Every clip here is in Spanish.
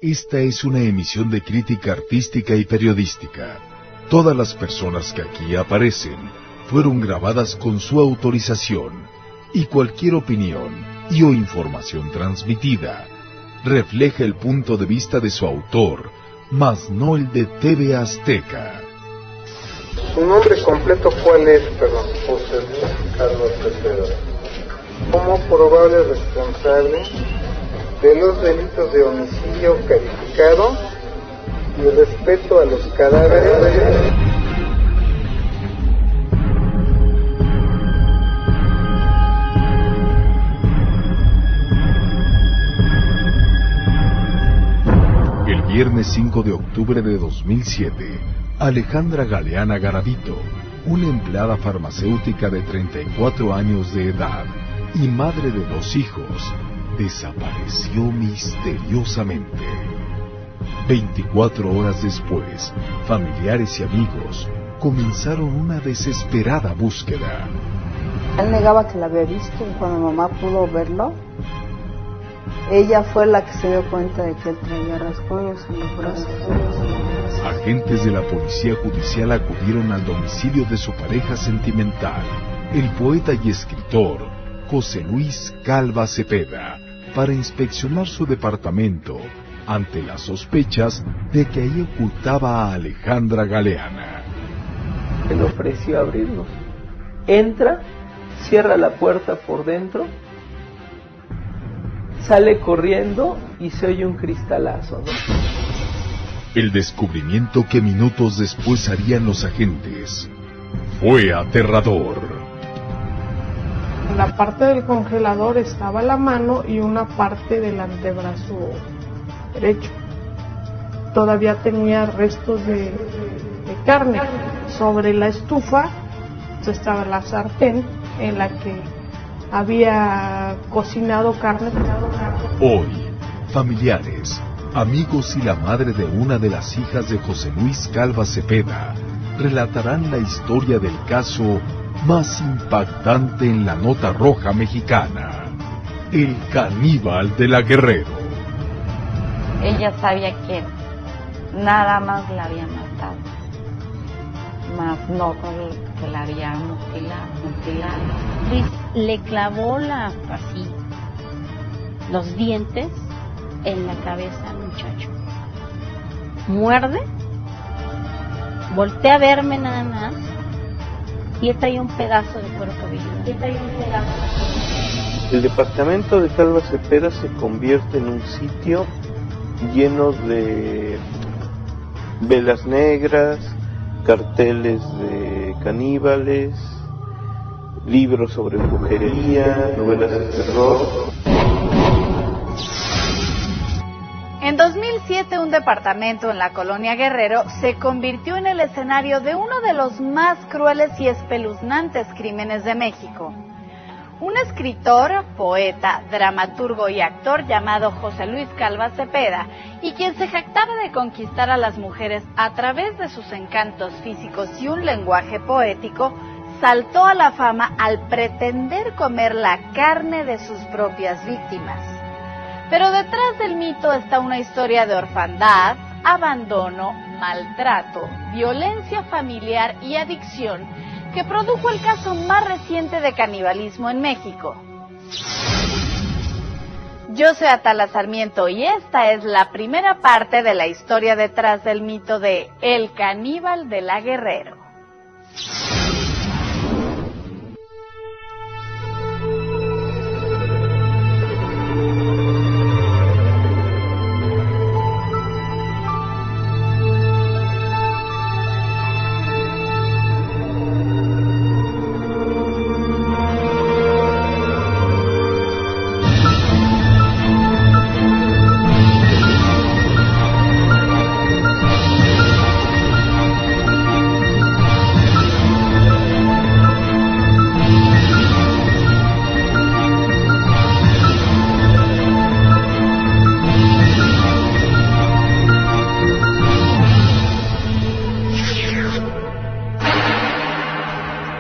Esta es una emisión de crítica artística y periodística. Todas las personas que aquí aparecen fueron grabadas con su autorización, y cualquier opinión y o información transmitida refleja el punto de vista de su autor, mas no el de TV Azteca. ¿Su nombre completo cuál es, perdón? José Luis Calva Cepeda. Como probable responsable de los delitos de homicidio calificado y respeto a los cadáveres. El viernes 5 de octubre de 2007, Alejandra Galeana Garavito, una empleada farmacéutica de 34 años de edad y madre de 2 hijos, desapareció misteriosamente. 24 horas después, familiares y amigos comenzaron una desesperada búsqueda. Él negaba que la había visto y cuando mamá pudo verlo, ella fue la que se dio cuenta de que él traía rasguños en los brazos. Agentes de la policía judicial acudieron al domicilio de su pareja sentimental, el poeta y escritor José Luis Calva Cepeda, para inspeccionar su departamento ante las sospechas de que ahí ocultaba a Alejandra Galeana. Se le ofreció abrirnos. Entra, cierra la puerta por dentro, sale corriendo y se oye un cristalazo, ¿no? El descubrimiento que minutos después harían los agentes fue aterrador. En la parte del congelador estaba la mano y una parte del antebrazo derecho. Todavía tenía restos de carne. Sobre la estufa estaba la sartén en la que había cocinado carne. Hoy, familiares, amigos y la madre de una de las hijas de José Luis Calva Cepeda relatarán la historia del caso más impactante en la nota roja mexicana: el caníbal de la Guerrero. Ella sabía que nada más la había matado, más no que la había mutilado. Le clavó así los dientes en la cabeza al muchacho. Muerde, voltea a verme nada más y él traía un pedazo de cuero cabelludo. El departamento de Calva Cepeda se convierte en un sitio lleno de velas negras, carteles de caníbales, libros sobre brujería, novelas de terror. En 2007, un departamento en la colonia Guerrero se convirtió en el escenario de uno de los más crueles y espeluznantes crímenes de México. Un escritor, poeta, dramaturgo y actor llamado José Luis Calva Cepeda, y quien se jactaba de conquistar a las mujeres a través de sus encantos físicos y un lenguaje poético, saltó a la fama al pretender comer la carne de sus propias víctimas. Pero detrás del mito está una historia de orfandad, abandono, maltrato, violencia familiar y adicción que produjo el caso más reciente de canibalismo en México. Yo soy Atala Sarmiento y esta es la primera parte de la historia detrás del mito de El Caníbal de la Guerrero.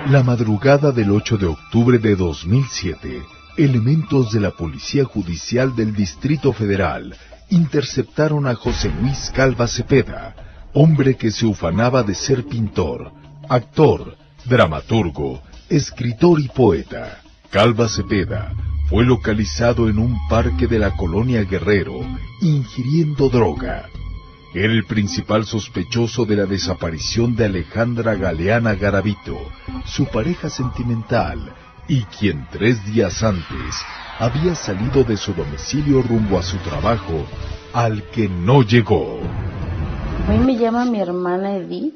La madrugada del 8 de octubre de 2007, elementos de la Policía Judicial del Distrito Federal interceptaron a José Luis Calva Cepeda, hombre que se ufanaba de ser pintor, actor, dramaturgo, escritor y poeta. Calva Cepeda fue localizado en un parque de la colonia Guerrero, ingiriendo droga. Era el principal sospechoso de la desaparición de Alejandra Galeana Garavito, su pareja sentimental, y quien 3 días antes había salido de su domicilio rumbo a su trabajo, al que no llegó. Hoy me llama mi hermana Edith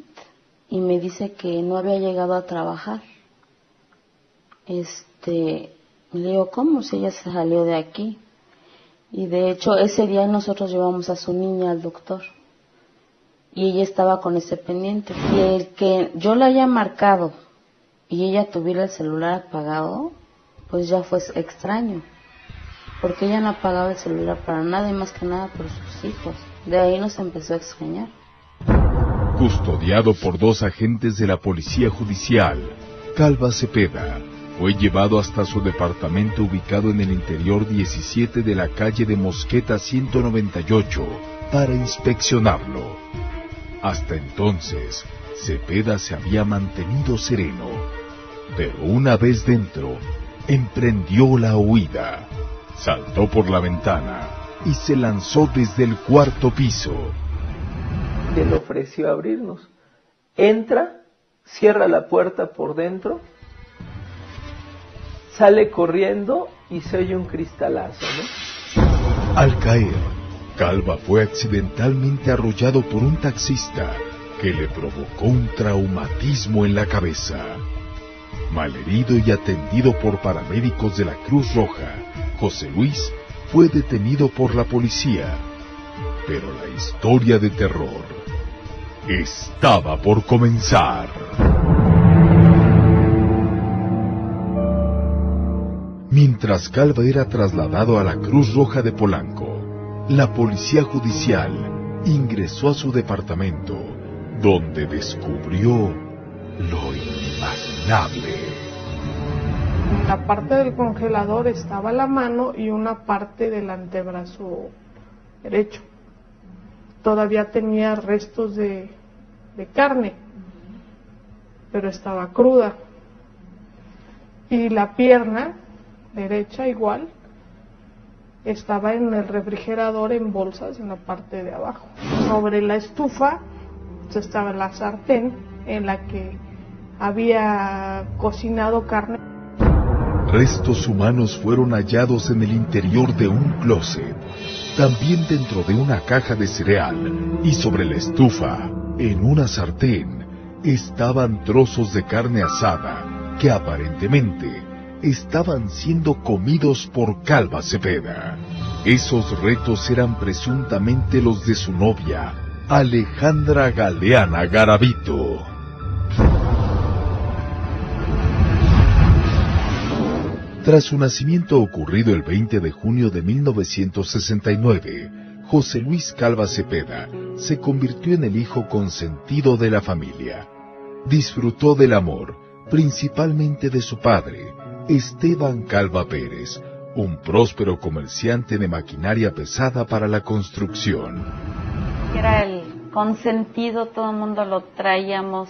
y me dice que no había llegado a trabajar. Le digo, ¿cómo? Si ella se salió de aquí. Y de hecho, ese día nosotros llevamos a su niña al doctor. Y ella estaba con ese pendiente. Y el que yo le haya marcado y ella tuviera el celular apagado, pues ya fue extraño. Porque ella no apagaba el celular para nada y más que nada por sus hijos. De ahí nos empezó a extrañar. Custodiado por 2 agentes de la Policía Judicial, Calva Cepeda fue llevado hasta su departamento ubicado en el interior 17 de la calle de Mosqueta 198 para inspeccionarlo. Hasta entonces, Cepeda se había mantenido sereno, pero una vez dentro, emprendió la huida. Saltó por la ventana y se lanzó desde el 4º piso. Él ofreció abrirnos. Entra, cierra la puerta por dentro, sale corriendo y se oye un cristalazo, ¿no? Al caer, Calva fue accidentalmente arrollado por un taxista que le provocó un traumatismo en la cabeza. Malherido y atendido por paramédicos de la Cruz Roja, José Luis fue detenido por la policía. Pero la historia de terror estaba por comenzar. Mientras Calva era trasladado a la Cruz Roja de Polanco, la Policía Judicial ingresó a su departamento, donde descubrió lo inimaginable. En la parte del congelador estaba la mano y una parte del antebrazo derecho. Todavía tenía restos de carne, pero estaba cruda. Y la pierna derecha igual estaba en el refrigerador en bolsas en la parte de abajo. Sobre la estufa estaba la sartén en la que había cocinado carne. Restos humanos fueron hallados en el interior de un closet, también dentro de una caja de cereal, y sobre la estufa, en una sartén, estaban trozos de carne asada que aparentemente estaban siendo comidos por Calva Cepeda. Esos restos eran presuntamente los de su novia, Alejandra Galeana Garavito. Tras su nacimiento ocurrido el 20 de junio de 1969, José Luis Calva Cepeda se convirtió en el hijo consentido de la familia. Disfrutó del amor, principalmente de su padre, Esteban Calva Pérez, un próspero comerciante de maquinaria pesada para la construcción. Era el consentido, todo el mundo lo traíamos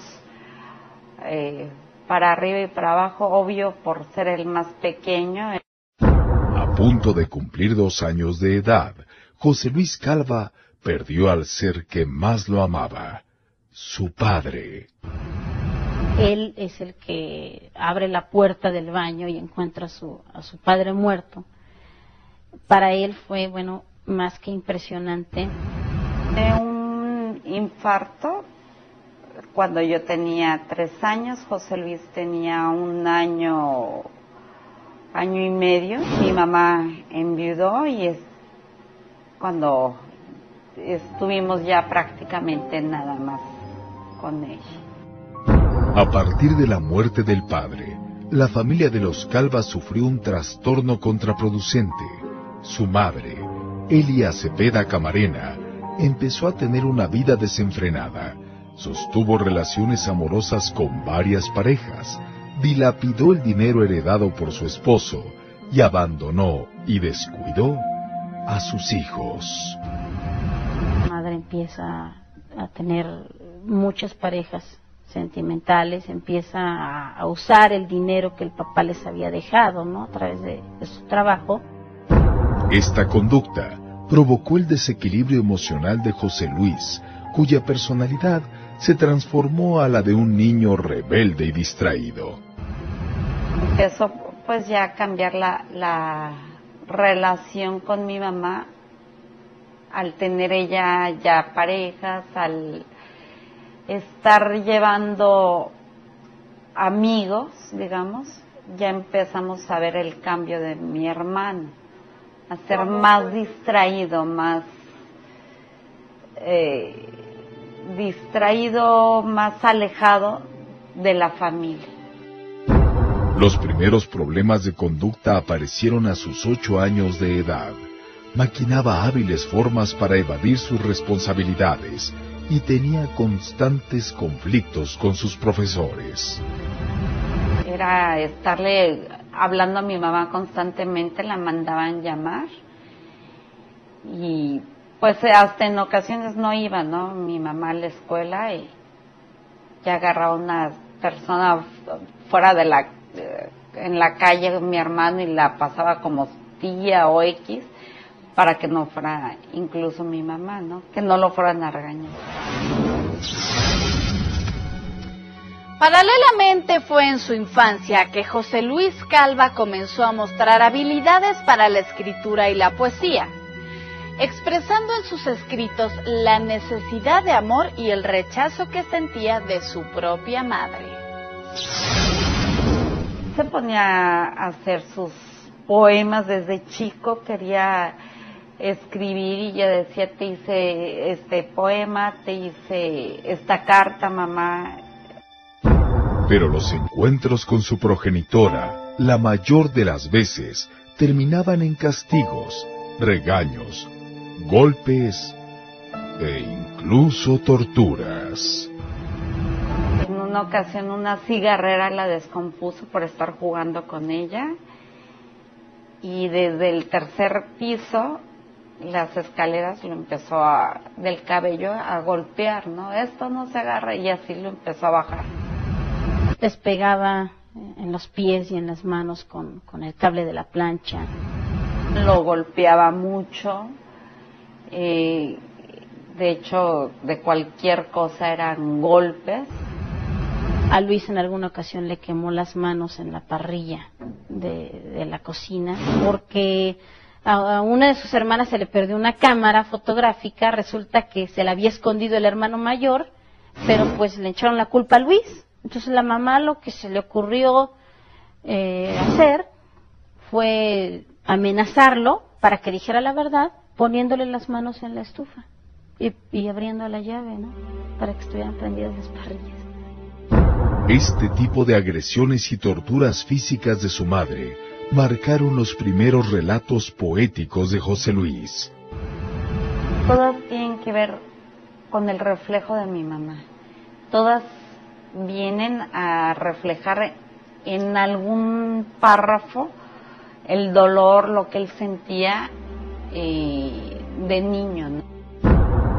para arriba y para abajo, obvio por ser el más pequeño. A punto de cumplir 2 años de edad, José Luis Calva perdió al ser que más lo amaba, su padre. Él es el que abre la puerta del baño y encuentra a su padre muerto. Para él fue, bueno, más que impresionante. De un infarto, cuando yo tenía 3 años, José Luis tenía 1 año, año y medio. Mi mamá enviudó y es cuando estuvimos ya prácticamente nada más con ella. A partir de la muerte del padre, la familia de los Calva sufrió un trastorno contraproducente. Su madre, Elia Cepeda Camarena, empezó a tener una vida desenfrenada. Sostuvo relaciones amorosas con varias parejas, dilapidó el dinero heredado por su esposo y abandonó y descuidó a sus hijos. La madre empieza a tener muchas parejas sentimentales, empieza a usar el dinero que el papá les había dejado, ¿no?, a través de su trabajo. Esta conducta provocó el desequilibrio emocional de José Luis, cuya personalidad se transformó a la de un niño rebelde y distraído. Empezó pues ya a cambiar la relación con mi mamá al tener ella ya parejas, al estar llevando amigos, digamos, ya empezamos a ver el cambio de mi hermano, a ser más distraído, más alejado de la familia. Los primeros problemas de conducta aparecieron a sus 8 años de edad. Maquinaba hábiles formas para evadir sus responsabilidades y tenía constantes conflictos con sus profesores. Era estarle hablando a mi mamá constantemente, la mandaban llamar y pues hasta en ocasiones no iba, ¿no?, mi mamá a la escuela y ya agarraba una persona fuera en la calle, mi hermano, y la pasaba como tía o X para que no fuera incluso mi mamá, ¿no?, que no lo fueran a regañar. Paralelamente fue en su infancia que José Luis Calva comenzó a mostrar habilidades para la escritura y la poesía, expresando en sus escritos la necesidad de amor y el rechazo que sentía de su propia madre. Se ponía a hacer sus poemas desde chico, quería escribir y yo decía, te hice este poema, te hice esta carta, mamá. Pero los encuentros con su progenitora, la mayor de las veces, terminaban en castigos, regaños, golpes e incluso torturas. En una ocasión una cigarrera la descompuso por estar jugando con ella y desde el tercer piso las escaleras lo empezó del cabello a golpear, ¿no? Esto no se agarra, y así lo empezó a bajar. Les pegaba en los pies y en las manos con el cable de la plancha. Lo golpeaba mucho, de hecho de cualquier cosa eran golpes. A Luis en alguna ocasión le quemó las manos en la parrilla de la cocina porque a una de sus hermanas se le perdió una cámara fotográfica. Resulta que se la había escondido el hermano mayor, pero pues le echaron la culpa a Luis. Entonces la mamá lo que se le ocurrió hacer fue amenazarlo para que dijera la verdad, poniéndole las manos en la estufa y abriendo la llave, ¿no?, para que estuvieran prendidas las parrillas. Este tipo de agresiones y torturas físicas de su madre marcaron los primeros relatos poéticos de José Luis. Todas tienen que ver con el reflejo de mi mamá. Todas vienen a reflejar en algún párrafo el dolor, lo que él sentía de niño, ¿no?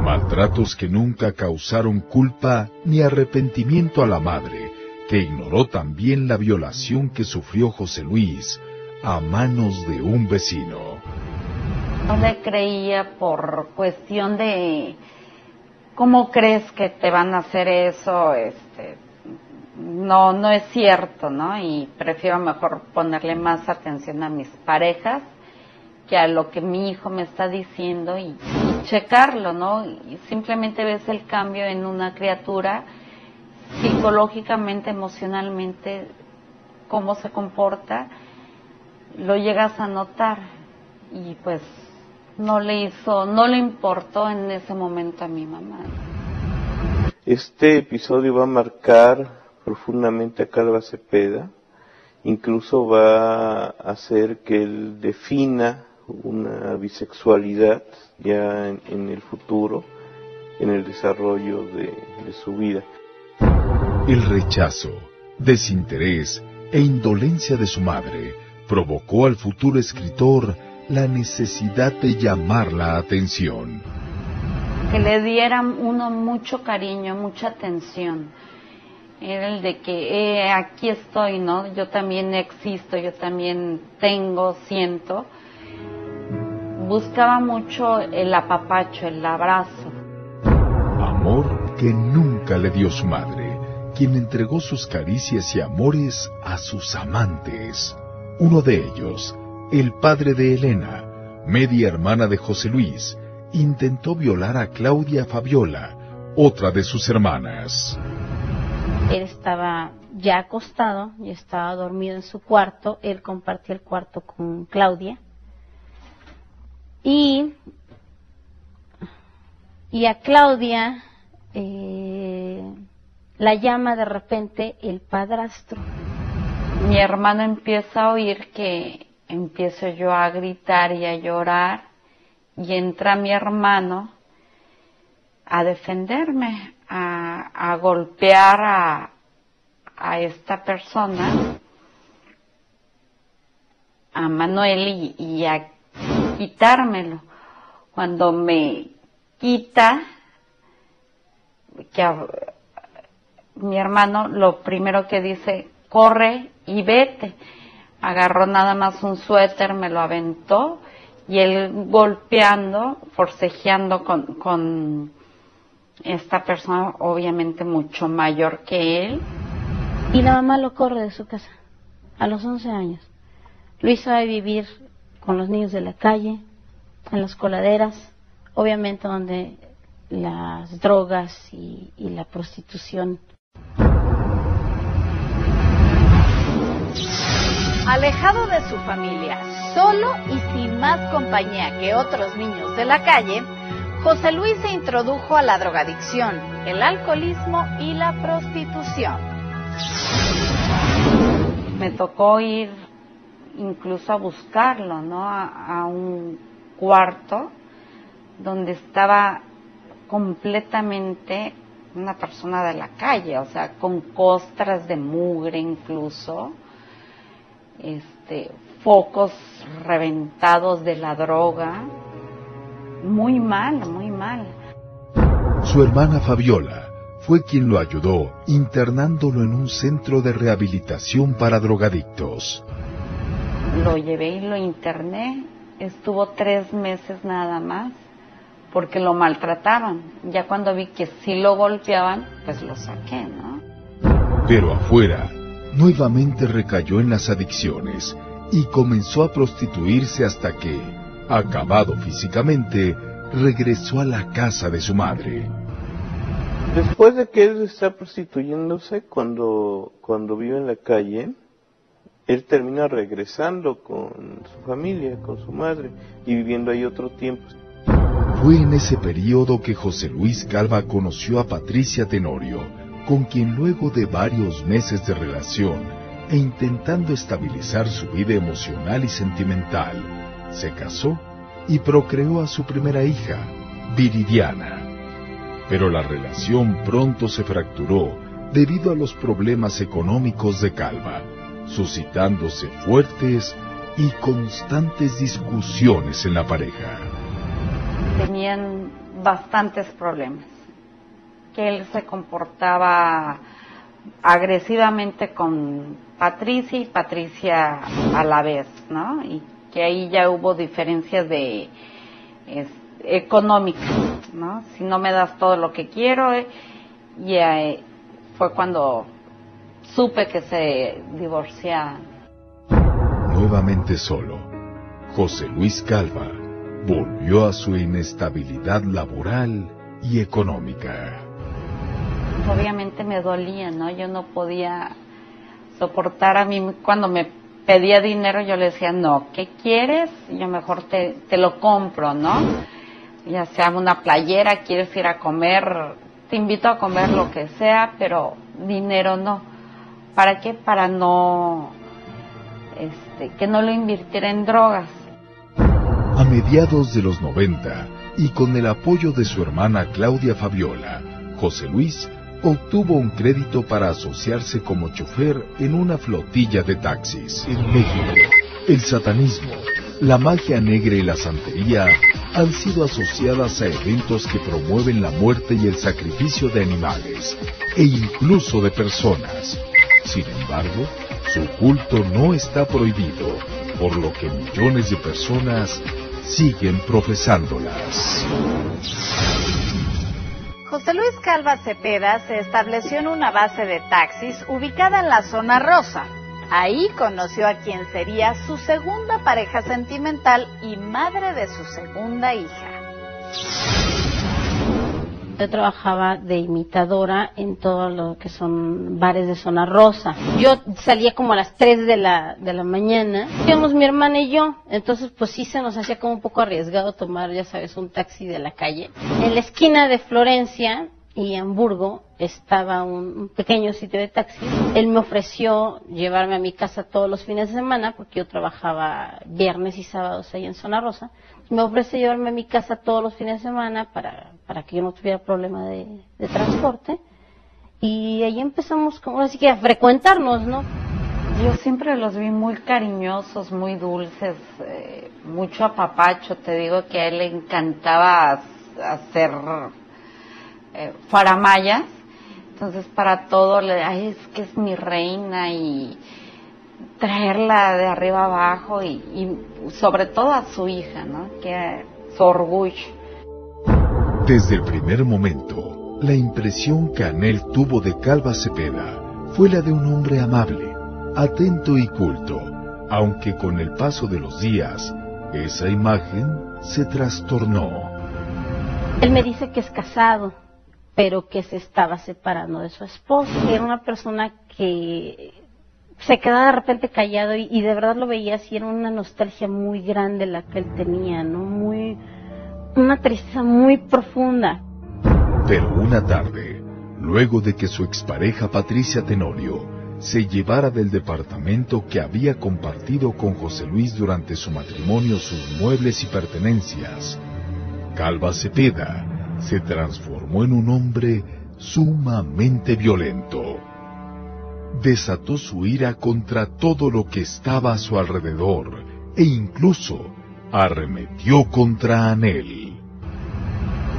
Maltratos que nunca causaron culpa ni arrepentimiento a la madre, que ignoró también la violación que sufrió José Luis a manos de un vecino. No le creía por cuestión de ¿cómo crees que te van a hacer eso? No es cierto, ¿no? Y prefiero mejor ponerle más atención a mis parejas que a lo que mi hijo me está diciendo y checarlo, ¿no? Y simplemente ves el cambio en una criatura psicológicamente, emocionalmente, cómo se comporta, lo llegas a notar y pues no le importó en ese momento a mi mamá. Este episodio va a marcar profundamente a Calva Cepeda, incluso va a hacer que él defina una bisexualidad ya en el futuro, en el desarrollo de su vida. El rechazo, desinterés e indolencia de su madre provocó al futuro escritor la necesidad de llamar la atención. Que le dieran uno mucho cariño, mucha atención. Era el de que aquí estoy, ¿no? Yo también existo, yo también tengo, siento. Buscaba mucho el apapacho, el abrazo. Amor que nunca le dio su madre, quien entregó sus caricias y amores a sus amantes. Uno de ellos, el padre de Elena, media hermana de José Luis, intentó violar a Claudia Fabiola, otra de sus hermanas. Él estaba ya acostado y estaba dormido en su cuarto. Él compartía el cuarto con Claudia. Y a Claudia la llama de repente el padrastro. Mi hermano empieza a oír que empiezo yo a gritar y a llorar, y entra mi hermano a defenderme, a golpear a esta persona, a Manuel, y a quitármelo. Cuando me quita, mi hermano lo primero que dice, corre y vete. Agarró nada más un suéter, me lo aventó, y él golpeando, forcejeando con esta persona, obviamente mucho mayor que él. Y la mamá lo corre de su casa, a los 11 años. Lo hizo a vivir con los niños de la calle, en las coladeras, obviamente donde las drogas y la prostitución. Alejado de su familia, solo y sin más compañía que otros niños de la calle, José Luis se introdujo a la drogadicción, el alcoholismo y la prostitución. Me tocó ir incluso a buscarlo, ¿no? A un cuarto donde estaba completamente una persona de la calle, o sea, con costras de mugre incluso, focos reventados de la droga, muy mal, muy mal. Su hermana Fabiola fue quien lo ayudó internándolo en un centro de rehabilitación para drogadictos. Lo llevé y lo interné, estuvo 3 meses nada más, porque lo maltrataban. Ya cuando vi que sí lo golpeaban, pues lo saqué, ¿no? Pero afuera, nuevamente recayó en las adicciones y comenzó a prostituirse hasta que, acabado físicamente, regresó a la casa de su madre. Después de que él está prostituyéndose, cuando vive en la calle, él termina regresando con su familia, con su madre, y viviendo ahí otro tiempo. Fue en ese periodo que José Luis Calva conoció a Patricia Tenorio, con quien luego de varios meses de relación e intentando estabilizar su vida emocional y sentimental, se casó y procreó a su primera hija, Viridiana. Pero la relación pronto se fracturó debido a los problemas económicos de Calva, suscitándose fuertes y constantes discusiones en la pareja. Tenían bastantes problemas, que él se comportaba agresivamente con Patricia y Patricia a la vez, ¿no? Y que ahí ya hubo diferencias de económicas, ¿no? Si no me das todo lo que quiero, fue cuando supe que se divorciaban. Nuevamente solo, José Luis Calva volvió a su inestabilidad laboral y económica. Obviamente me dolía, ¿no? Yo no podía soportar a mí cuando me pedía dinero, yo le decía, no, ¿qué quieres? Yo mejor te lo compro, ¿no? Ya sea una playera, quieres ir a comer, te invito a comer lo que sea, pero dinero no. ¿Para qué? Para no, que no lo invirtiera en drogas. A mediados de los 90, y con el apoyo de su hermana Claudia Fabiola, José Luis obtuvo un crédito para asociarse como chofer en una flotilla de taxis. En México, el satanismo la magia negra y la santería han sido asociadas a eventos que promueven la muerte y el sacrificio de animales, e incluso de personas. Sin embargo, su culto no está prohibido, por lo que millones de personas siguen profesándolas. José Luis Calva Cepeda se estableció en una base de taxis ubicada en la zona rosa. Ahí conoció a quien sería su segunda pareja sentimental y madre de su segunda hija. Yo trabajaba de imitadora en todo lo que son bares de zona rosa. Yo salía como a las 3 de la mañana. Íbamos mi hermana y yo. Entonces pues sí se nos hacía como un poco arriesgado tomar, ya sabes, un taxi de la calle. En la esquina de Florencia y Hamburgo estaba un pequeño sitio de taxi. Él me ofreció llevarme a mi casa todos los fines de semana, porque yo trabajaba viernes y sábados ahí en Zona Rosa. Me ofreció llevarme a mi casa todos los fines de semana para que yo no tuviera problema de transporte. Y ahí empezamos como así que a frecuentarnos, ¿no? Yo siempre los vi muy cariñosos, muy dulces, mucho apapacho. Te digo que a él le encantaba hacer faramayas. Entonces para todo ay, es que es mi reina, y traerla de arriba abajo y sobre todo a su hija, ¿no? Que es su orgullo. Desde el primer momento, la impresión que Anel tuvo de Calva Cepeda fue la de un hombre amable, atento y culto, aunque con el paso de los días, esa imagen se trastornó. Él me dice que es casado, pero que se estaba separando de su esposa. Era una persona que se quedaba de repente callado y de verdad lo veía así, era una nostalgia muy grande la que él tenía, ¿no? Una tristeza muy profunda. Pero una tarde, luego de que su expareja Patricia Tenorio se llevara del departamento que había compartido con José Luis durante su matrimonio sus muebles y pertenencias, Calva Cepeda se transformó en un hombre sumamente violento. Desató su ira contra todo lo que estaba a su alrededor e incluso arremetió contra Anel.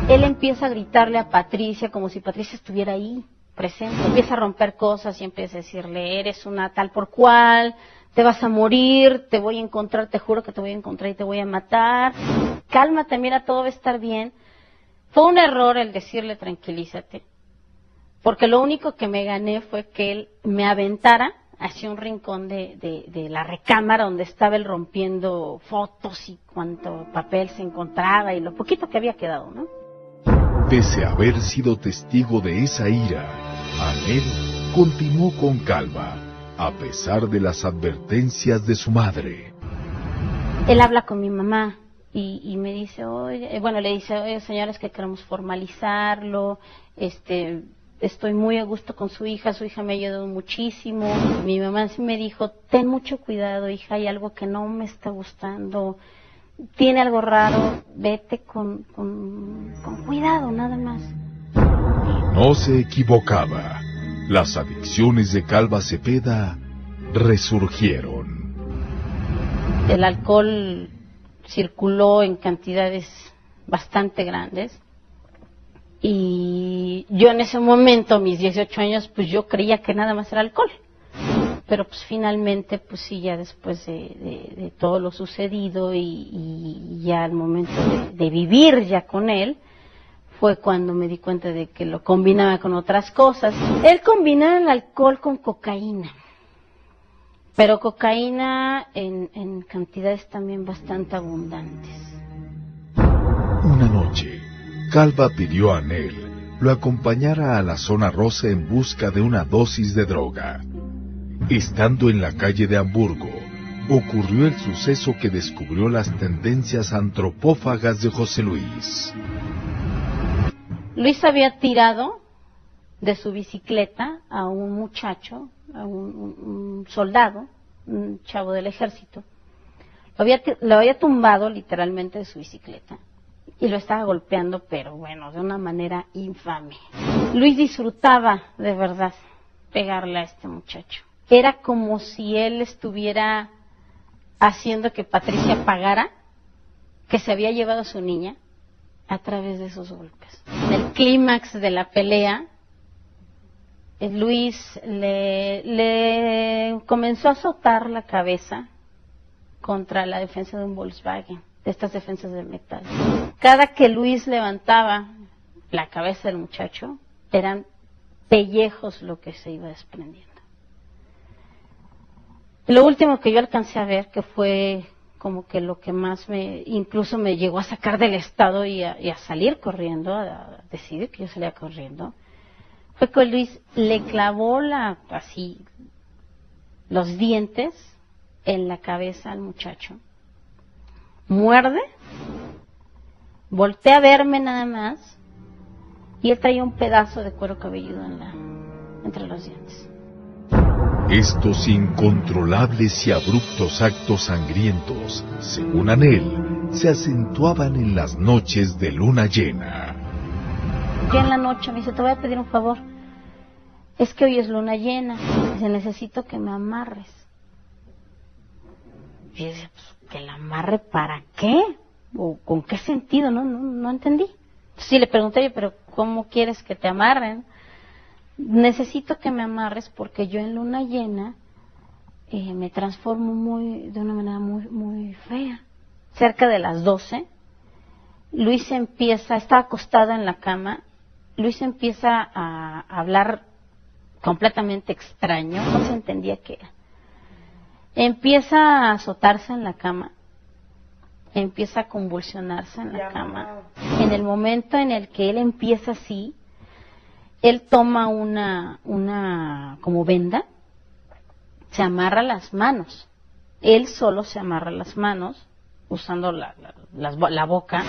Él empieza a gritarle a Patricia como si Patricia estuviera ahí, presente. Empieza a romper cosas y empieza a decirle, eres una tal por cual, te vas a morir, te voy a encontrar, te juro que te voy a encontrar y te voy a matar. Cálmate, mira, todo va a estar bien. Fue un error el decirle tranquilízate, porque lo único que me gané fue que él me aventara hacia un rincón de la recámara donde estaba él rompiendo fotos y cuánto papel se encontraba y lo poquito que había quedado, ¿no? Pese a haber sido testigo de esa ira, Anel continuó con Calva, a pesar de las advertencias de su madre. Él habla con mi mamá. Y me dice, oye, señores, que queremos formalizarlo, estoy muy a gusto con su hija me ha ayudado muchísimo. Mi mamá sí me dijo, ten mucho cuidado, hija, hay algo que no me está gustando, tiene algo raro, vete con cuidado, nada más. Y no se equivocaba, las adicciones de Calva Cepeda resurgieron. El alcohol circuló en cantidades bastante grandes y yo en ese momento, a mis 18 años, pues yo creía que nada más era alcohol, pero pues finalmente, pues sí, ya después de todo lo sucedido y ya al momento de vivir ya con él, fue cuando me di cuenta de que lo combinaba con otras cosas. Él combinaba el alcohol con cocaína. Pero cocaína en cantidades también bastante abundantes. Una noche, Calva pidió a Anel lo acompañara a la zona rosa en busca de una dosis de droga. Estando en la calle de Hamburgo, ocurrió el suceso que descubrió las tendencias antropófagas de José Luis. Luis había tirado de su bicicleta a un muchacho, a un soldado, un chavo del ejército. Lo había tumbado literalmente de su bicicleta y lo estaba golpeando, pero bueno, de una manera infame. Luis disfrutaba de verdad pegarle a este muchacho. Era como si él estuviera haciendo que Patricia pagara que se había llevado a su niña a través de esos golpes. En el clímax de la pelea, Luis le comenzó a azotar la cabeza contra la defensa de un Volkswagen, de estas defensas de metal. Cada que Luis levantaba la cabeza del muchacho, eran pellejos lo que se iba desprendiendo. Lo último que yo alcancé a ver, que fue como que lo que más incluso me llegó a sacar del estado y a salir corriendo, a decidir que yo salía corriendo, fue que Luis le clavó así los dientes en la cabeza al muchacho, muerde, voltea a verme nada más, y él traía un pedazo de cuero cabelludo entre los dientes. Estos incontrolables y abruptos actos sangrientos, según Anel, se acentuaban en las noches de luna llena. Ya en la noche me dice, te voy a pedir un favor, es que hoy es luna llena, dice, necesito que me amarres. Y yo decía, pues, ¿que la amarre para qué? ¿O con qué sentido? No entendí. Sí, le pregunté yo, pero ¿cómo quieres que te amarren? Necesito que me amarres porque yo en luna llena me transformo de una manera muy fea. Cerca de las 12, Luis está acostada en la cama, Luis empieza a hablar completamente extraño, no se entendía qué era. Empieza a azotarse en la cama, empieza a convulsionarse en la cama. En el momento en el que él empieza así, él toma una como venda, se amarra las manos. Él solo se amarra las manos, usando la boca,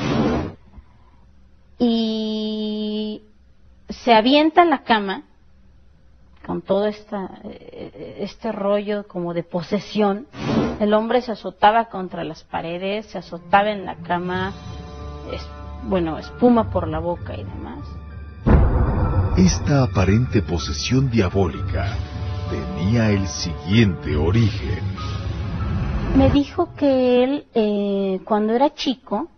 y se avienta en la cama con todo este rollo como de posesión. El hombre se azotaba contra las paredes, se azotaba en la cama, espuma por la boca y demás. Esta aparente posesión diabólica tenía el siguiente origen. Me dijo que él, cuando era chico,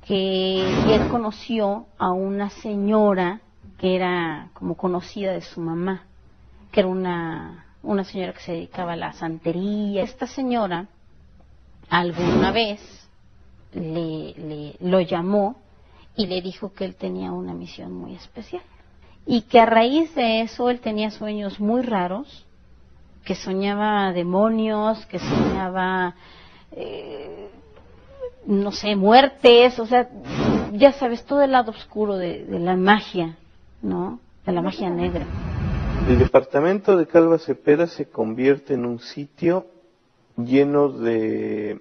que él conoció a una señora que era como conocida de su mamá, que era una señora que se dedicaba a la santería. Esta señora alguna vez lo llamó y le dijo que él tenía una misión muy especial. Y que a raíz de eso él tenía sueños muy raros, que soñaba demonios, que soñaba, muertes, o sea, ya sabes, todo el lado oscuro de la magia, ¿no? De la magia negra. El departamento de Calva Cepeda se convierte en un sitio lleno de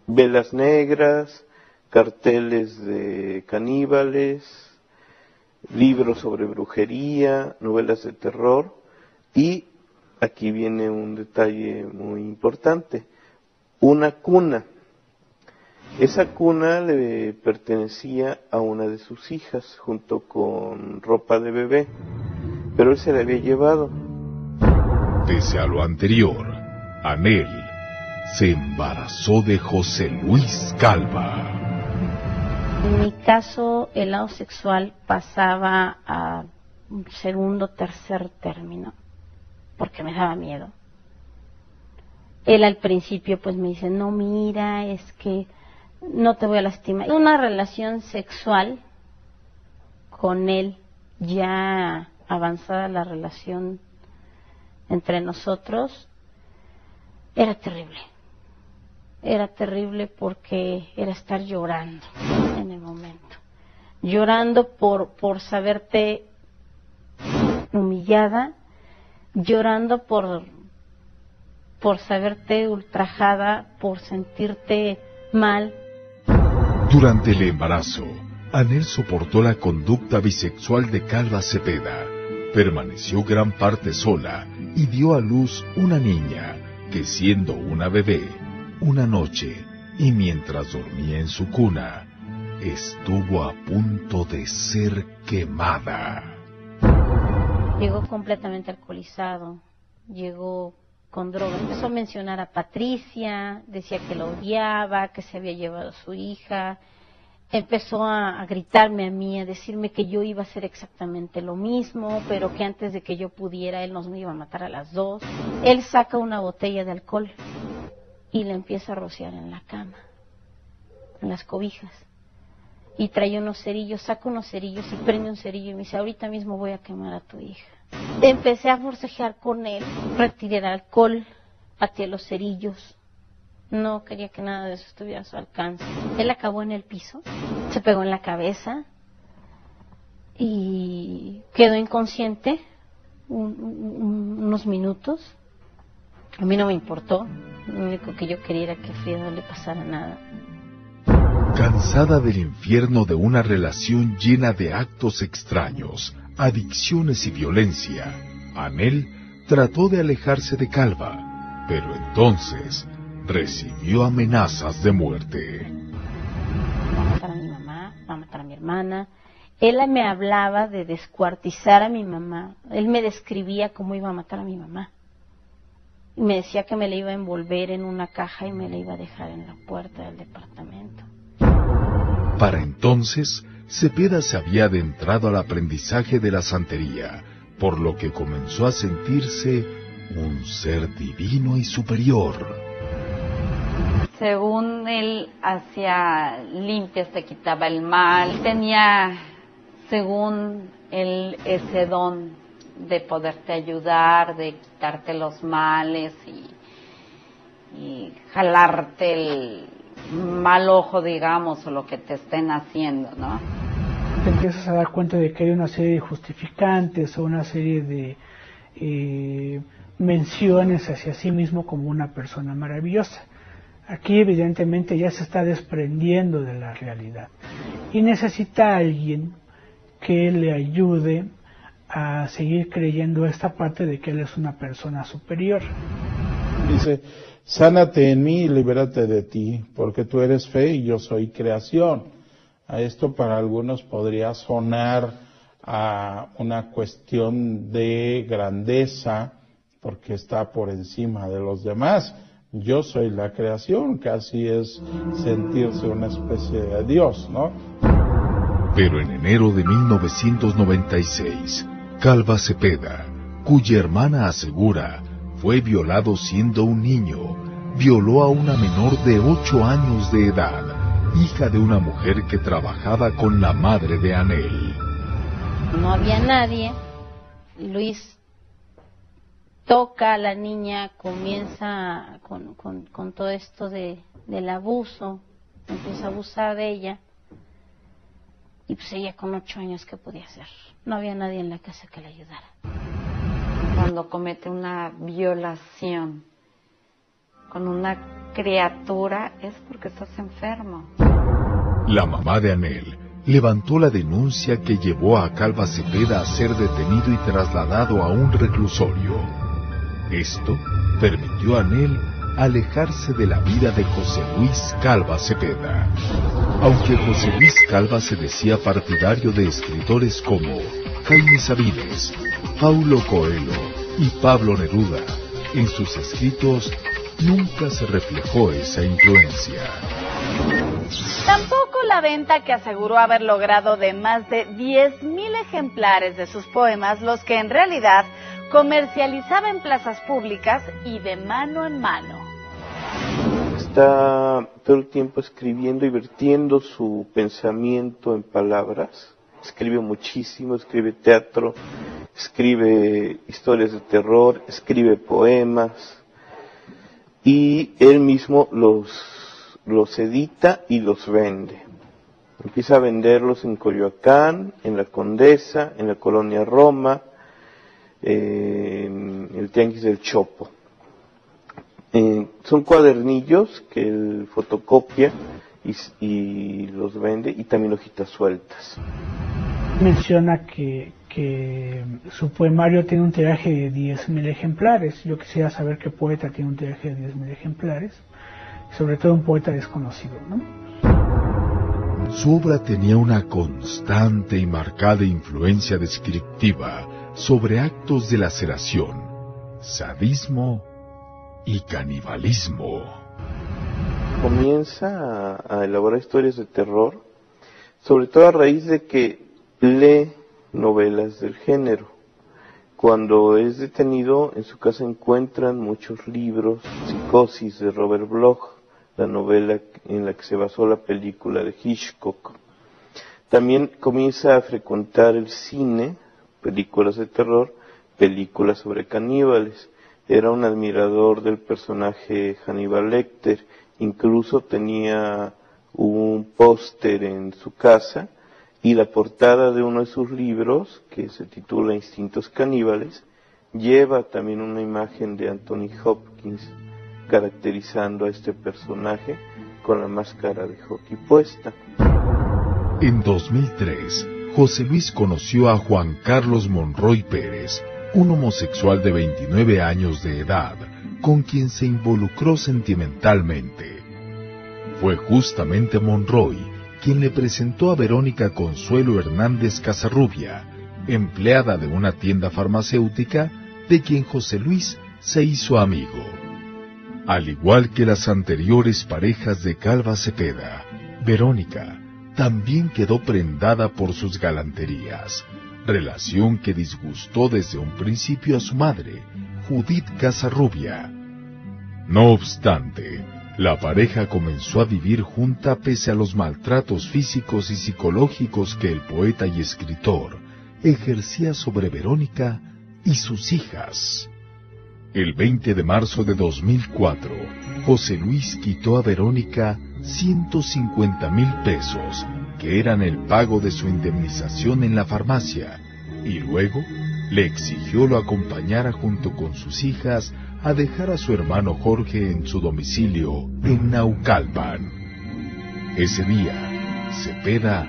velas negras, carteles de caníbales, libros sobre brujería, novelas de terror, y aquí viene un detalle muy importante, una cuna. Esa cuna le pertenecía a una de sus hijas junto con ropa de bebé, pero él se la había llevado. Pese a lo anterior, Anel se embarazó de José Luis Calva. En mi caso, el lado sexual pasaba a un segundo, tercer término, porque me daba miedo. Él al principio pues me dice, no, mira, es que no te voy a lastimar. Una relación sexual con él, ya avanzada la relación entre nosotros, era terrible. Era terrible porque era estar llorando en el momento. Llorando por saberte humillada, llorando por saberte ultrajada, por sentirte mal. Durante el embarazo, Anel soportó la conducta bisexual de Calva Cepeda, permaneció gran parte sola y dio a luz una niña que, siendo una bebé, una noche, y mientras dormía en su cuna, estuvo a punto de ser quemada. Llegó completamente alcoholizado, llegó con droga. Empezó a mencionar a Patricia, decía que la odiaba, que se había llevado a su hija. Empezó a gritarme a mí, a decirme que yo iba a hacer exactamente lo mismo, pero que antes de que yo pudiera, él nos iba a matar a las dos. Él saca una botella de alcohol y la empieza a rociar en la cama, en las cobijas. Y trae unos cerillos, saca unos cerillos y prende un cerillo y me dice, ahorita mismo voy a quemar a tu hija. Empecé a forcejear con él, retiré el alcohol, pateé los cerillos. No quería que nada de eso estuviera a su alcance. Él acabó en el piso, se pegó en la cabeza y quedó inconsciente unos minutos. A mí no me importó, lo único que yo quería era que a Frida no le pasara nada. Cansada del infierno de una relación llena de actos extraños, adicciones y violencia, Anel trató de alejarse de Calva, pero entonces recibió amenazas de muerte. Va a matar a mi mamá, va a matar a mi hermana. Él me hablaba de descuartizar a mi mamá. Él me describía cómo iba a matar a mi mamá. Y me decía que me la iba a envolver en una caja y me la iba a dejar en la puerta del departamento. Para entonces, Cepeda se había adentrado al aprendizaje de la santería, por lo que comenzó a sentirse un ser divino y superior. Según él hacía limpias, te quitaba el mal, tenía, según él, ese don de poderte ayudar, de quitarte los males y jalarte el mal ojo, digamos, o lo que te estén haciendo, ¿no? Te empiezas a dar cuenta de que hay una serie de justificantes o una serie de menciones hacia sí mismo como una persona maravillosa. Aquí evidentemente ya se está desprendiendo de la realidad y necesita a alguien que le ayude a seguir creyendo esta parte de que él es una persona superior. Dice, sánate en mí y libérate de ti, porque tú eres fe y yo soy creación. A esto para algunos podría sonar a una cuestión de grandeza, porque está por encima de los demás. Yo soy la creación, casi es sentirse una especie de Dios, ¿no? Pero en enero de 1996, Calva Cepeda, cuya hermana asegura fue violado siendo un niño, violó a una menor de 8 años de edad, hija de una mujer que trabajaba con la madre de Anel. No había nadie. Luis toca a la niña, comienza con todo esto del abuso, empieza a abusar de ella. Y pues ella con 8 años, ¿qué podía hacer? No había nadie en la casa que le ayudara. Cuando comete una violación con una criatura es porque estás enfermo. La mamá de Anel levantó la denuncia que llevó a Calva Cepeda a ser detenido y trasladado a un reclusorio. Esto permitió a Anel alejarse de la vida de José Luis Calva Cepeda. Aunque José Luis Calva se decía partidario de escritores como Jaime Sabines, Paulo Coelho y Pablo Neruda, en sus escritos nunca se reflejó esa influencia. Tampoco la venta que aseguró haber logrado de más de 10,000 ejemplares de sus poemas, los que en realidad comercializaba en plazas públicas y de mano en mano. Está todo el tiempo escribiendo y vertiendo su pensamiento en palabras. Escribe muchísimo, escribe teatro, escribe historias de terror, escribe poemas y él mismo los edita y los vende. Empieza a venderlos en Coyoacán, en la Condesa, en la Colonia Roma, en el Tianguis del Chopo. Son cuadernillos que él fotocopia y los vende, y también hojitas sueltas. Menciona que su poemario tiene un tiraje de 10,000 ejemplares. Yo quisiera saber qué poeta tiene un tiraje de 10,000 ejemplares, sobre todo un poeta desconocido, ¿no? Su obra tenía una constante y marcada influencia descriptiva sobre actos de laceración, sadismo y canibalismo. Comienza a elaborar historias de terror, sobre todo a raíz de que lee novelas del género. Cuando es detenido, en su casa encuentran muchos libros, Psicosis de Robert Bloch, la novela en la que se basó la película de Hitchcock. También comienza a frecuentar el cine, películas de terror, películas sobre caníbales. Era un admirador del personaje Hannibal Lecter, incluso tenía un póster en su casa y la portada de uno de sus libros, que se titula Instintos Caníbales, lleva también una imagen de Anthony Hopkins caracterizando a este personaje con la máscara de hockey puesta. En 2003, José Luis conoció a Juan Carlos Monroy Pérez, un homosexual de 29 años de edad, con quien se involucró sentimentalmente. Fue justamente Monroy quien le presentó a Verónica Consuelo Hernández Casarrubia, empleada de una tienda farmacéutica, de quien José Luis se hizo amigo. Al igual que las anteriores parejas de Calva Cepeda, Verónica también quedó prendada por sus galanterías, relación que disgustó desde un principio a su madre, Judith Casarrubia. No obstante, la pareja comenzó a vivir junta pese a los maltratos físicos y psicológicos que el poeta y escritor ejercía sobre Verónica y sus hijas. El 20 de marzo de 2004, José Luis quitó a Verónica 150,000 pesos, que eran el pago de su indemnización en la farmacia, y luego le exigió lo acompañara junto con sus hijas a dejar a su hermano Jorge en su domicilio en Naucalpan. Ese día, Cepeda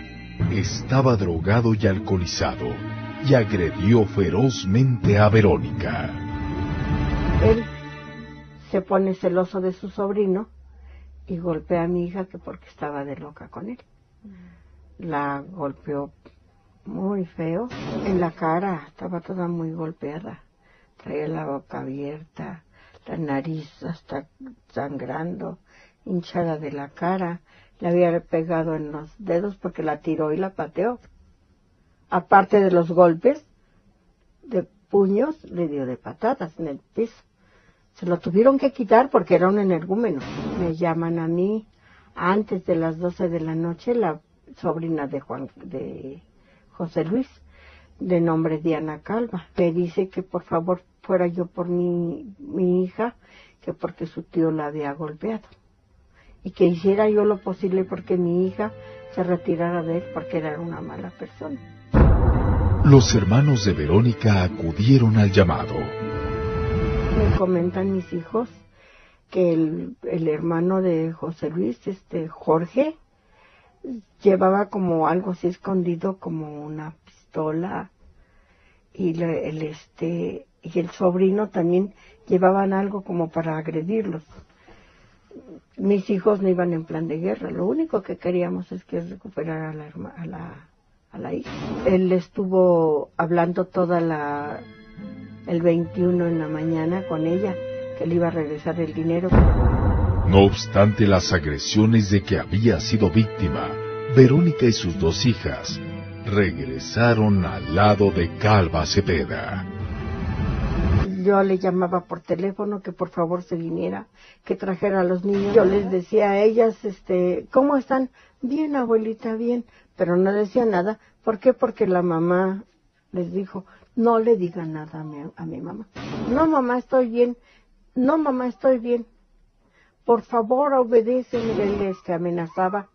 estaba drogado y alcoholizado y agredió ferozmente a Verónica. Él se pone celoso de su sobrino y golpea a mi hija que porque estaba de loca con él. La golpeó muy feo en la cara, estaba toda muy golpeada. Traía la boca abierta, la nariz hasta sangrando, hinchada de la cara. Le había pegado en los dedos porque la tiró y la pateó. Aparte de los golpes de puños, le dio de patadas en el piso. Se lo tuvieron que quitar porque era un energúmeno. Me llaman a mí antes de las 12 de la noche, la sobrina de José Luis, de nombre Diana Calva. Me dice que por favor fuera yo por mi hija, que porque su tío la había golpeado. Y que hiciera yo lo posible porque mi hija se retirara de él porque era una mala persona. Los hermanos de Verónica acudieron al llamado. Me comentan mis hijos que el hermano de José Luis, Jorge, llevaba como algo así escondido, como una pistola, y el sobrino también llevaban algo como para agredirlos. Mis hijos no iban en plan de guerra, lo único que queríamos es que recuperara a la hija. Él estuvo hablando el 21 en la mañana con ella, que le iba a regresar el dinero. No obstante las agresiones de que había sido víctima, Verónica y sus dos hijas regresaron al lado de Calva Cepeda. Yo le llamaba por teléfono que por favor se viniera, que trajera a los niños. Yo les decía a ellas, ¿cómo están? Bien, abuelita, bien. Pero no decía nada. ¿Por qué? Porque la mamá les dijo, no le diga nada a mi mamá. No, mamá, estoy bien. No, mamá, estoy bien. Por favor, obedece. Él amenazaba,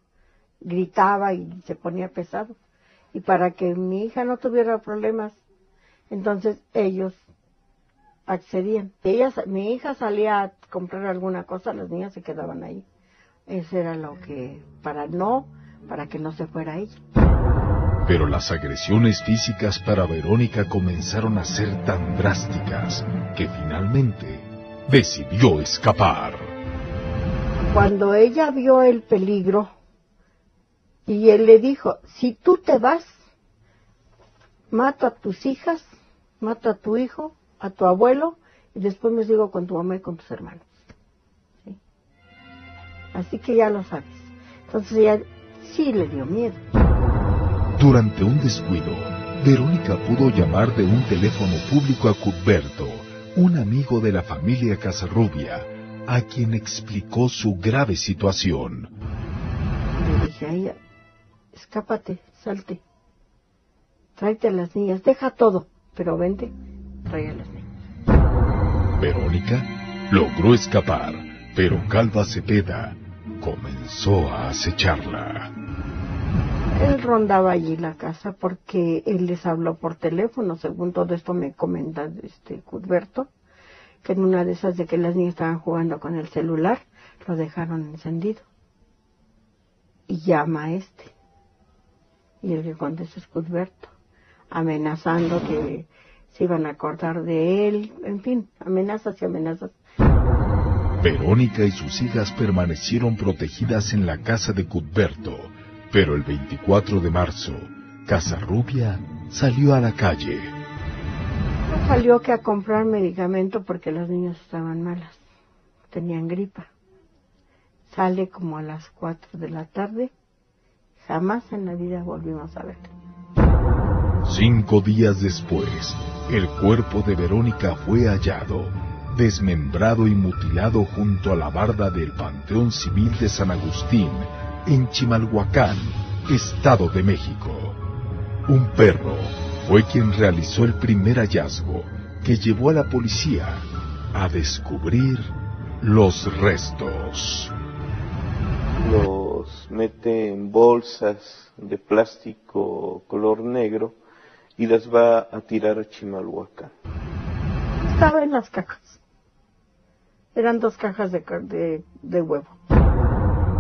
gritaba y se ponía pesado. Y para que mi hija no tuviera problemas, entonces ellos accedían. Mi hija salía a comprar alguna cosa, las niñas se quedaban ahí. Eso era lo que, para que no se fuera ella. Pero las agresiones físicas para Verónica comenzaron a ser tan drásticas que finalmente decidió escapar. Cuando ella vio el peligro, y él le dijo, si tú te vas, mato a tus hijas, mato a tu hijo, a tu abuelo, y después me sigo con tu mamá y con tus hermanos. Así que ya lo sabes. Entonces ella sí le dio miedo. Durante un descuido, Verónica pudo llamar de un teléfono público a Cuthberto, un amigo de la familia Casarrubia, a quien explicó su grave situación. Le dije a ella, escápate, salte, tráete a las niñas, deja todo, pero vente, trae a las niñas. Verónica logró escapar, pero Calva Cepeda comenzó a acecharla. Él rondaba allí la casa porque él les habló por teléfono, según todo esto me comenta Cuthberto, que en una de esas de que las niñas estaban jugando con el celular, lo dejaron encendido. Y llama a y el que contesta es Cuthberto, amenazando que se iban a acordar de él, en fin, amenazas y amenazas. Verónica y sus hijas permanecieron protegidas en la casa de Cuthberto, pero el 24 de marzo, Casarrubia salió a la calle. No salió que a comprar medicamento porque los niños estaban malas, tenían gripa. Sale como a las 4 de la tarde, jamás en la vida volvimos a verlo. 5 días después, el cuerpo de Verónica fue hallado, desmembrado y mutilado junto a la barda del Panteón Civil de San Agustín, en Chimalhuacán, Estado de México. Un perro fue quien realizó el primer hallazgo que llevó a la policía a descubrir los restos. Los mete en bolsas de plástico color negro y las va a tirar a Chimalhuacán. Estaba en las cajas. Eran 2 cajas de huevo.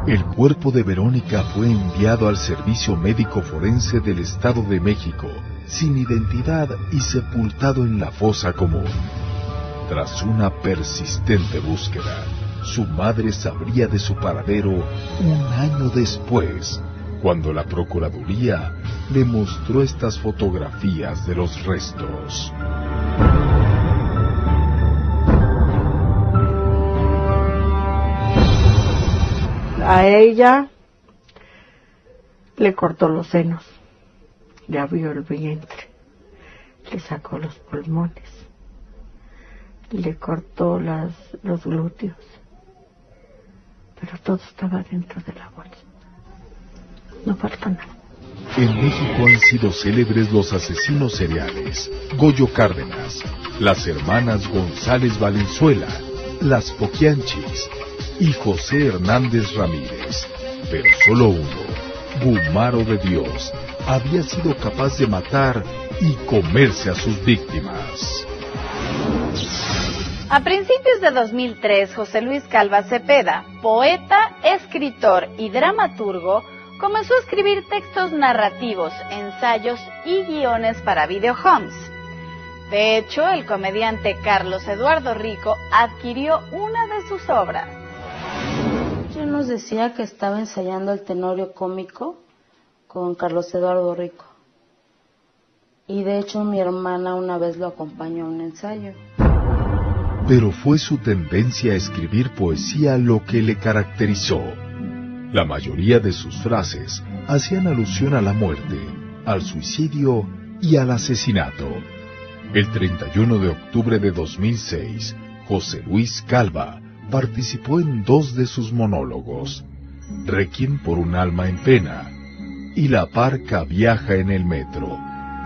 El cuerpo de Verónica fue enviado al Servicio Médico Forense del Estado de México, sin identidad y sepultado en la fosa común. Tras una persistente búsqueda, su madre sabría de su paradero 1 año después, cuando la Procuraduría le mostró estas fotografías de los restos. A ella le cortó los senos, le abrió el vientre, le sacó los pulmones, le cortó los glúteos, pero todo estaba dentro de la bolsa. No falta nada. En México han sido célebres los asesinos seriales, Goyo Cárdenas, las hermanas González Valenzuela, las Poquianchis y José Hernández Ramírez, pero solo uno, Gumaro de Dios, había sido capaz de matar y comerse a sus víctimas. A principios de 2003, José Luis Calva Cepeda, poeta, escritor y dramaturgo, comenzó a escribir textos narrativos, ensayos y guiones para videohomes. De hecho, el comediante Carlos Eduardo Rico adquirió una de sus obras. Él nos decía que estaba ensayando el tenorio cómico con Carlos Eduardo Rico. Y de hecho mi hermana una vez lo acompañó a un ensayo. Pero fue su tendencia a escribir poesía lo que le caracterizó. La mayoría de sus frases hacían alusión a la muerte, al suicidio y al asesinato. El 31 de octubre de 2006, José Luis Calva participó en 2 de sus monólogos, Requiem por un alma en pena y La parca viaja en el metro,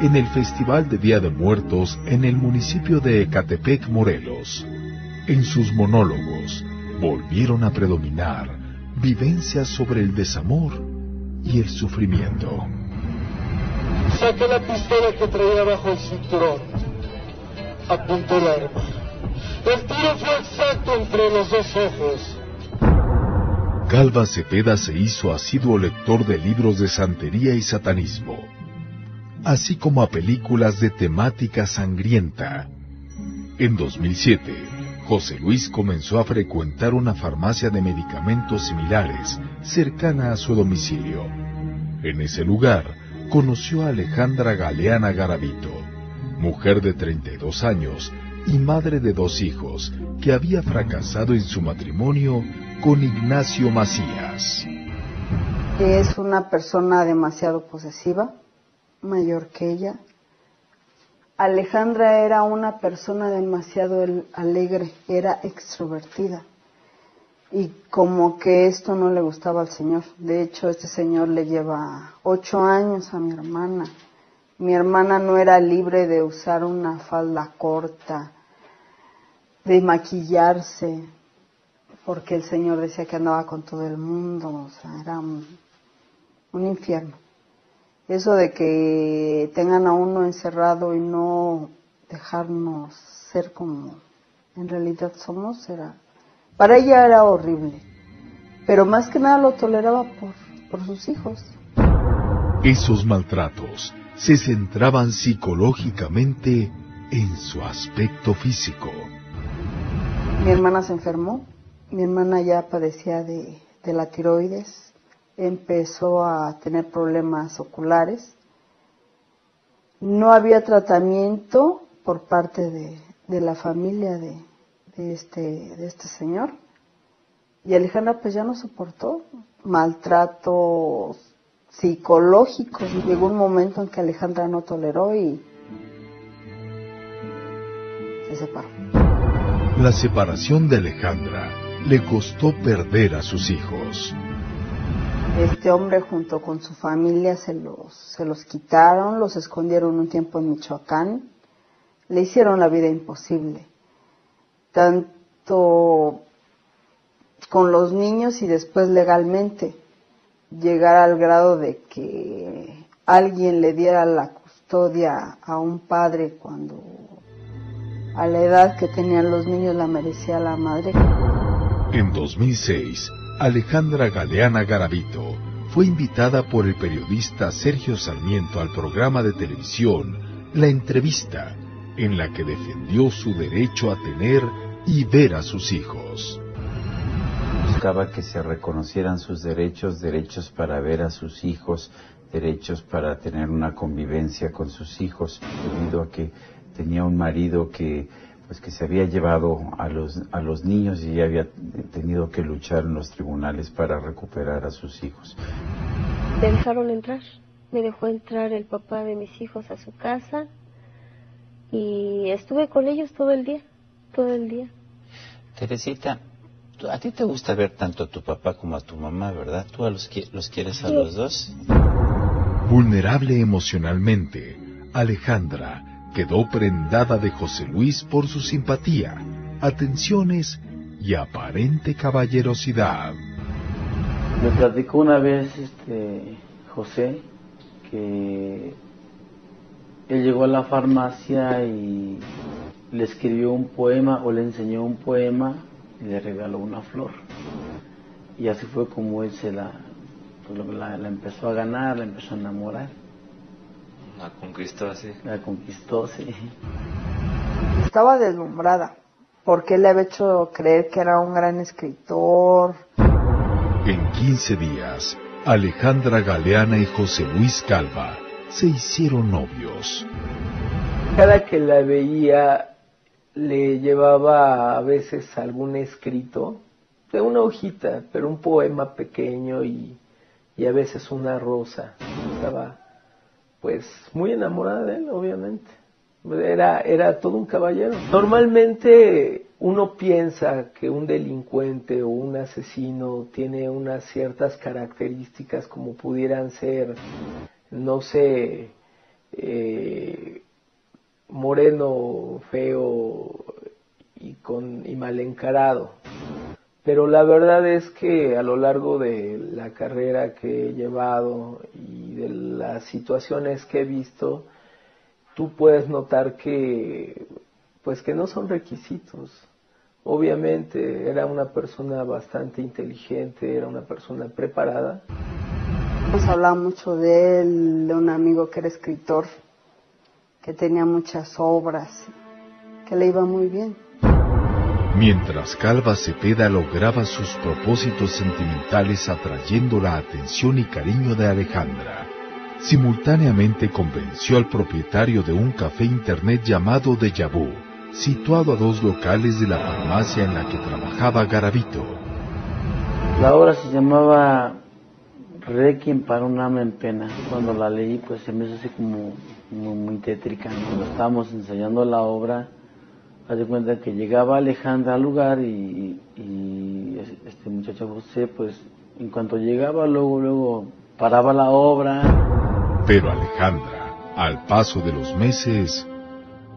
en el Festival de Día de Muertos en el municipio de Ecatepec, Morelos. En sus monólogos volvieron a predominar vivencias sobre el desamor y el sufrimiento. Saqué la pistola que traía bajo el cinturón. Apuntó el arma. El tiro fue exacto entre los 2 ojos. Calva Cepeda se hizo asiduo lector de libros de santería y satanismo, así como a películas de temática sangrienta. En 2007, José Luis comenzó a frecuentar una farmacia de medicamentos similares cercana a su domicilio. En ese lugar, conoció a Alejandra Galeana Garavito, mujer de 32 años y madre de 2 hijos, que había fracasado en su matrimonio con Ignacio Macías. Es una persona demasiado posesiva, mayor que ella. Alejandra era una persona demasiado alegre, era extrovertida. Y como que esto no le gustaba al señor. De hecho, este señor le lleva 8 años a mi hermana. Mi hermana no era libre de usar una falda corta, de maquillarse, porque el señor decía que andaba con todo el mundo. O sea, era un infierno. Eso de que tengan a uno encerrado y no dejarnos ser como en realidad somos, para ella era horrible, pero más que nada lo toleraba por sus hijos. Esos maltratos se centraban psicológicamente en su aspecto físico. Mi hermana se enfermó, mi hermana ya padecía de la tiroides, empezó a tener problemas oculares, no había tratamiento por parte de la familia de este señor, y Alejandra pues ya no soportó maltratos psicológicos. Llegó un momento en que Alejandra no toleró y se separó. La separación de Alejandra le costó perder a sus hijos. Este hombre junto con su familia se los quitaron, los escondieron un tiempo en Michoacán, le hicieron la vida imposible, tanto con los niños y después legalmente, llegar al grado de que alguien le diera la custodia a un padre cuando a la edad que tenían los niños la merecía la madre. En 2006, Alejandra Galeana Garavito fue invitada por el periodista Sergio Sarmiento al programa de televisión La Entrevista, en la que defendió su derecho a tener y ver a sus hijos. Buscaba que se reconocieran sus derechos, derechos para ver a sus hijos, derechos para tener una convivencia con sus hijos, debido a que tenía un marido que se había llevado a los niños y ella había tenido que luchar en los tribunales para recuperar a sus hijos. Me dejaron entrar, me dejó entrar el papá de mis hijos a su casa y estuve con ellos todo el día. Teresita, a ti te gusta ver tanto a tu papá como a tu mamá, ¿verdad? ¿Tú los quieres a los dos? Vulnerable emocionalmente, Alejandra quedó prendada de José Luis por su simpatía, atenciones y aparente caballerosidad. Me platicó una vez José que él llegó a la farmacia y le escribió un poema o le enseñó un poema y le regaló una flor. Y así fue como él la empezó a ganar, la empezó a enamorar. La conquistó, sí. La conquistó, sí. Estaba deslumbrada, porque él le había hecho creer que era un gran escritor. En 15 días, Alejandra Galeana y José Luis Calva se hicieron novios. Cada que la veía, le llevaba a veces algún escrito, de una hojita, pero un poema pequeño y a veces una rosa. Estaba pues muy enamorada de él, obviamente. Era todo un caballero. Normalmente uno piensa que un delincuente o un asesino tiene unas ciertas características como pudieran ser, no sé, moreno, feo y mal encarado. Pero la verdad es que a lo largo de la carrera que he llevado y de las situaciones que he visto, tú puedes notar que no son requisitos. Obviamente era una persona bastante inteligente, era una persona preparada. Nos hablaba mucho de él, de un amigo que era escritor, que tenía muchas obras, que le iba muy bien. Mientras Calva Cepeda lograba sus propósitos sentimentales atrayendo la atención y cariño de Alejandra, simultáneamente convenció al propietario de un café internet llamado Deja Vu, situado a 2 locales de la farmacia en la que trabajaba Garavito. La obra se llamaba Requiem para un alma en pena. Cuando la leí, pues se me hizo así como muy tétrica, ¿no? Cuando estábamos ensayando la obra, haz de cuenta que llegaba Alejandra al lugar y este muchacho José, pues en cuanto llegaba, luego paraba la obra. Pero Alejandra, al paso de los meses,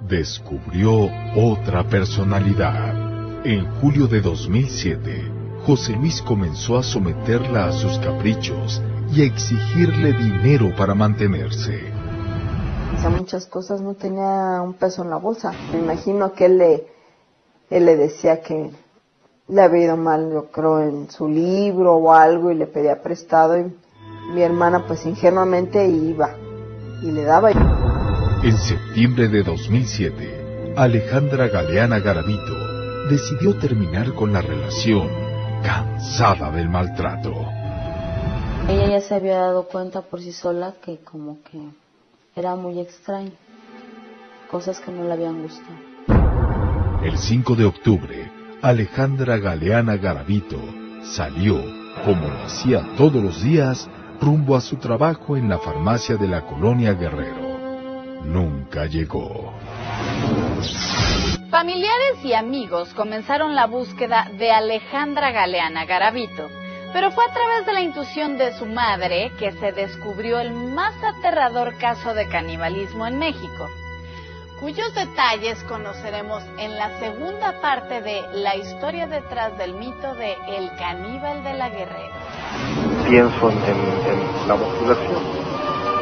descubrió otra personalidad. En julio de 2007, José Luis comenzó a someterla a sus caprichos y a exigirle dinero para mantenerse. Hacía muchas cosas, no tenía un peso en la bolsa. Me imagino que él le decía que le había ido mal, yo creo, en su libro o algo, y le pedía prestado, y mi hermana pues ingenuamente iba y le daba. En septiembre de 2007, Alejandra Galeana Garavito decidió terminar con la relación, cansada del maltrato. Ella ya se había dado cuenta por sí sola que como que era muy extraño, cosas que no le habían gustado. El 5 de octubre, Alejandra Galeana Garavito salió, como lo hacía todos los días, rumbo a su trabajo en la farmacia de la Colonia Guerrero. Nunca llegó. Familiares y amigos comenzaron la búsqueda de Alejandra Galeana Garavito, pero fue a través de la intuición de su madre que se descubrió el más aterrador caso de canibalismo en México, cuyos detalles conoceremos en la segunda parte de La historia detrás del mito de El caníbal de la Guerrero. Pienso en la mutilación,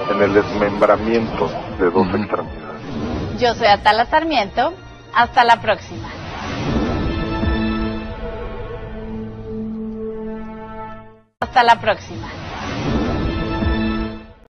en el desmembramiento de dos extremidades. Yo soy Atala Sarmiento. Hasta la próxima. Hasta la próxima.